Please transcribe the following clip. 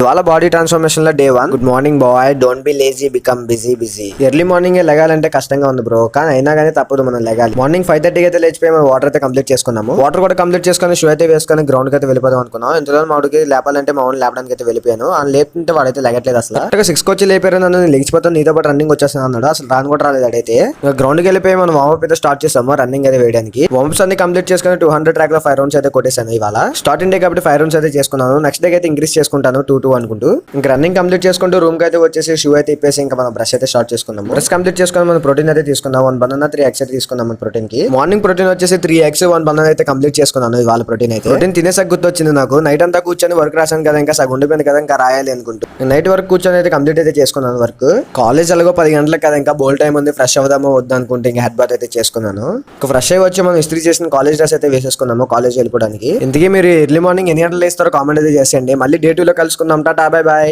ఇవాళ body transformation లో day 1. Good morning boy, don't be lazy, become busy. Early morning లెగాలంటే కష్టంగా ఉంది బ్రో, కానీ అయినా కానీ తప్పదు, మనం లెగాలి. మార్నింగ్ 5:30 అయితే లేచిపోయి మనం వాటర్ అయితే కంప్లీట్ చేసుకున్నాము. వాటర్ కూడా కంప్లీట్ చేసుకుని షూ అయితే వేసుకొని గ్రౌండ్ కి అయితే వెళ్ళిపోదాం అనుకున్నాం. ఇంతలో మాడికి లేపాలంటే మా లేపడానికి అయితే వెళ్ళిపోయాను. ఆ లేపుతుంటే వాడైతే లెగట్లేదు అసలు. కరెక్ట్గా 6 వచ్చి లేపారు. నన్ను లేచిపోతాను, నీతో పాటు రన్నింగ్ వచ్చేస్తాను అన్నాడు. అసలు రాను కూడా రాలేదు. అడైతే గ్రౌండ్ కి వెళ్ళిపోయి మనం వార్మప్ అయితే స్టార్ట్ చేస్తాము రన్నింగ్ అయితే వేయడానికి. వార్మప్స్ అన్ని కంప్లీట్ చేసుకుని 200 ట్రాక్ లో 5 రౌండ్స్ అయితే కొట్టేసాను. ఇవాళ స్టార్టింగ్ డే కాబట్టి 5 రౌండ్స్ అయితే చేసుకున్నాను. నెక్స్ట్ డే అయితే ఇంక్రీస్ చేసుకుంటాను 2 అనుకుంటూ. ఇంకా రన్నింగ్ కంప్లీట్ చేసుకుంటూ రూమ్ కి అయితే వచ్చేసి షూ అయితే ఇప్పేసి ఇంకా మనం బ్రష్ అయితే స్టార్ట్ చేసుకున్నాం. బ్రష్ కంప్లీట్ చేసుకుని మనం ప్రోటీన్ అయితే తీసుకున్నాం. 1 బనానా 3 ఎగ్స్ అయితే తీసుకున్నాం మన ప్రోటీన్ కి. మార్నింగ్ ప్రోటీన్ వచ్చేసి 3 ఎగ్స్ 1 బనానా అయితే కంప్లీట్ చేసుకున్నాను. ఇవాళ ప్రోటీన్ తినేసాక గుర్తొచ్చింది నాకు. నైట్ అంతా కూర్చొని వర్క్ రాశాను కదా, ఇంకా సగం ఉండిపోయింది కదా, ఇంకా రాయాలి అనుకుంటూ నైట్ వర్క్ కూర్చొని అయితే కంప్లీట్ అయితే చేసుకున్నాను వర్క్. కాలేజ్ అలాగో 10 గంటలకు కదా, ఇంకా బోల్ టైం ఉంది, ఫ్రెష్ అవుదామో వద్దు అనుకుంటే ఇంకా హెడ్ బాత్ అయితే చేసుకున్నాను. ఇంకా ఫ్రెష్ అయ్యి వచ్చి మనం ఇస్త్రీ చేసిన కాలేజ్ డ్రెస్ అయితే వేసేసుకున్నాము కాలేజ్ వెళ్ళిపోవడానికి. ఇందుకే మీరు ఎర్లీ మార్నింగ్ ఎన్ని గంటలు వేస్తారో కామెంట్ అయితే చేసేయండి. మళ్ళీ డే 2 లో కలుసుకుందాం. టాటా, బై బాయ్.